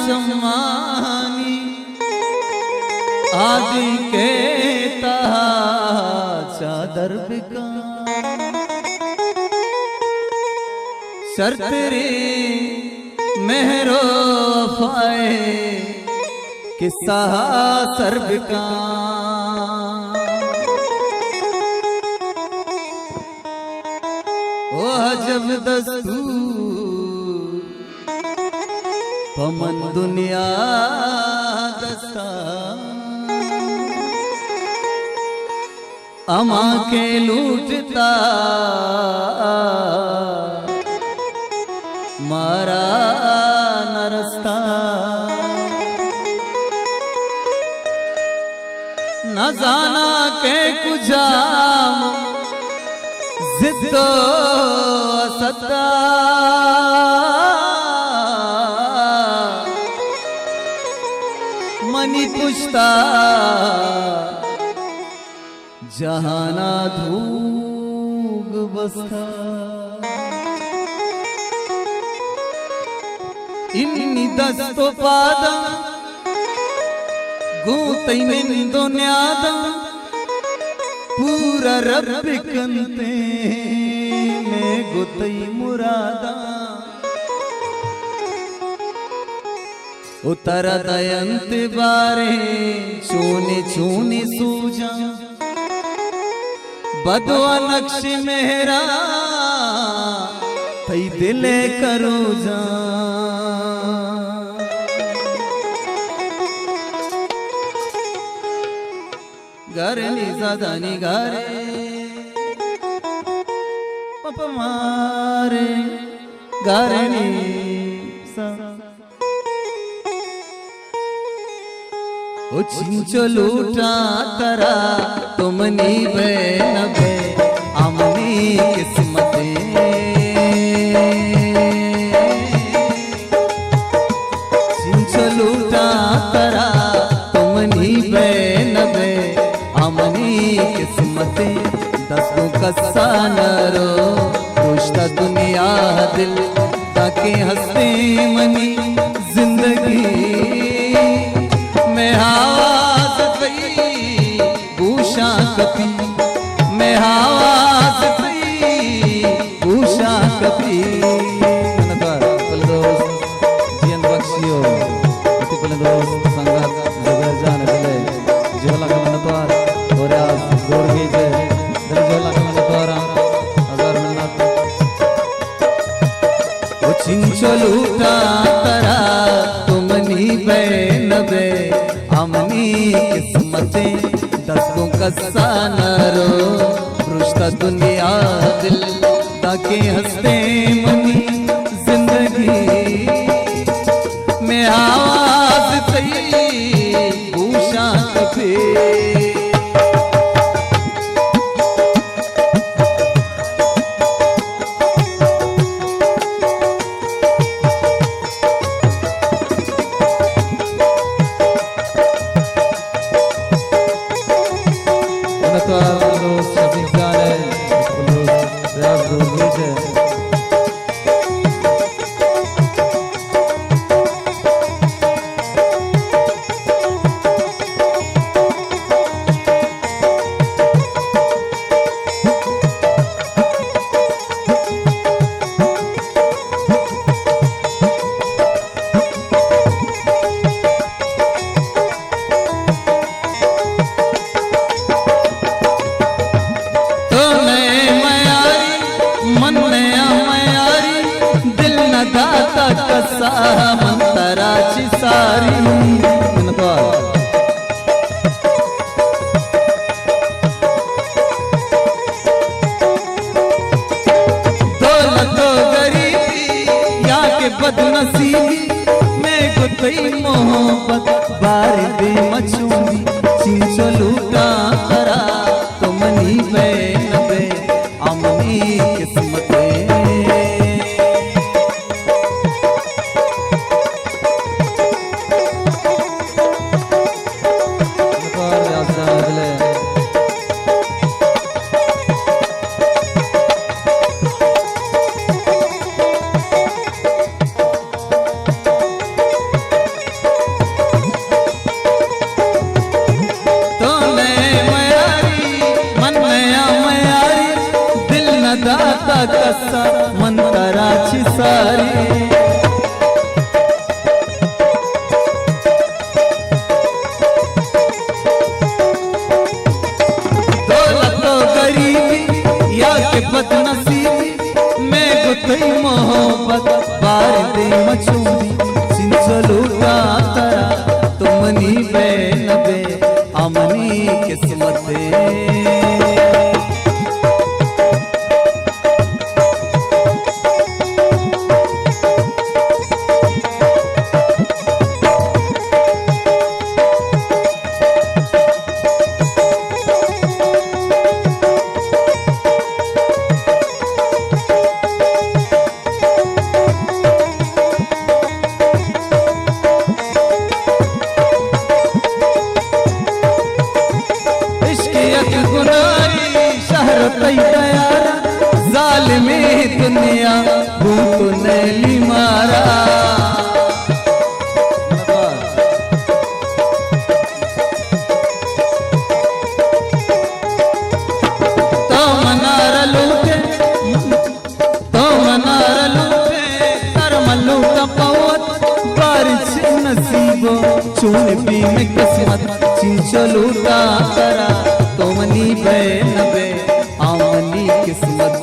सम्मानी आदि के तहा चादर बिका शर्त रे मेहरो वफाए किस्सा सरबिका ओ जब दस्तूर पमन दुनिया दस्ता अमा के लूटता मारा न रस्ता न जाना के कुजाम जिद्दो सत्ता मनी पुछता जहाना धूग बस्ता इन्नी दस्तो पादा गूतई निंदो न्यादा पूरा रब कंते में गुतई मुरादा उतर दयंत बारे चूनी चूनी सूजा बदवा नक्श मेहरा थई दिले करो जा गारे नी ज़ादा नी गारे पप मारे गारे नी सा ओ चिंचो लूटा तरा तुमनी बे नबे आमनी किस्मते चिंचो लूटा तरा तुमनी बे नबे आमनी किस्मते दसों कस्सा नरो पुछता दुनिया दिल ताकि हंसते मनी जिंदगी मैं आवाज पई भूषा कपी मैं आवाज पई भूषा कपी नकार पल दोस्त जीवन बख्शियो अति पल दोस्त संगत जबर जान चले जोला का मनतवार और आज दौड़ गई जे दिल जोला का मनतवार हजार मिन्नत ओ चिंचो लूटा तरा तुमनी बैनबे हमनी किस्मते दसों कस्सा नरो रुश्ता दुनिया दिल ताकि हंसते मनी जिंदगी में आवाज तई भूषा कपे कसा मंतराची सारी दौलत गरीबी या के बदनसीबी मैं गुतई मोहब्बत बारी दे मचूंगी चिंचो लूटा करा तुमनी बैनबे आमनी किस्मते छून पी में किस्मत चिंचो लूटा करा तो मनी बहन बे आमनी किस्मत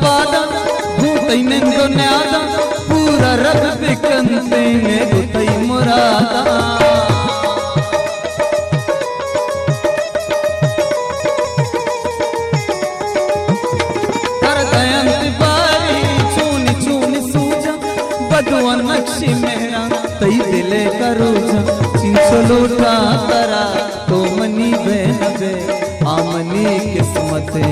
पादा भूतई में तो न्यादा पूरा रब बिकंते में भूतई मुरादा कर दयंत बारी चूनी चूनी सूझा बदुआ नक्शी मेरा तई दिले करूजा चिंचो लूटा करा तो मनी बहन बे आमनी किस्मते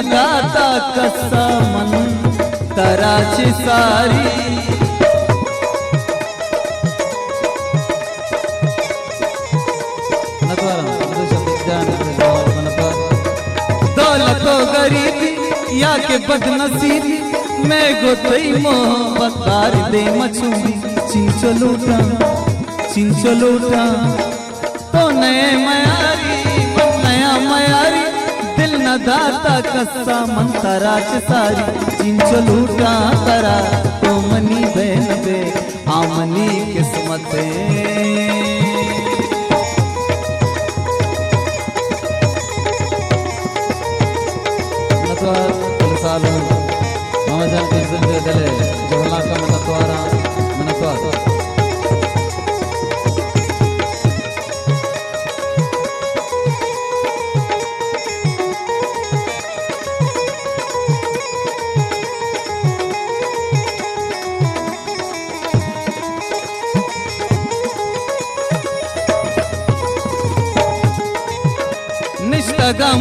दाता कसा मन तराची सारी दौलतो गरीबी या के बदनसीबी मैं गोतई मोहब्बत तार दे मछुबी चिंचो लूटा तो नए मयारी नया मयारी दिल न दाता कसा मन तराच सारी चिंचो लूटा करा तो मनी बहन बे आमनी किस्मत साल मामा जान के जिंदे दले जोला का मनत्वारा मनत्वारा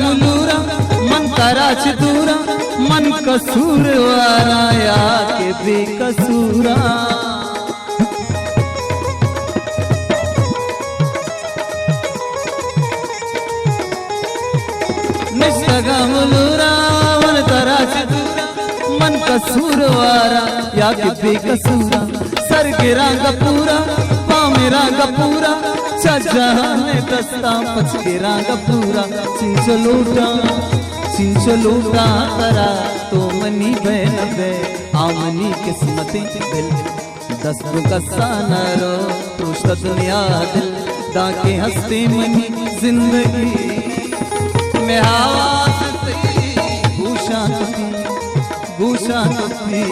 मुलूरा मन कराच दूरा मन कसूर वारा या के बेकसूरा निष्ठगा मुलूरा मन कराच दूरा मन कसूर वारा या के बेकसूरा सर गिरा गपूरा मेरा गपूरा जहाने दस्ता पचकेरा गपूरा चिंचो लूटा करा तो मनी बहन बे आमनी किस्मतें दिल दस्त कसा नरो तुष्ट दुनिया दिल दाके हंसते मनी जिंदगी में आवाज भूषा कपी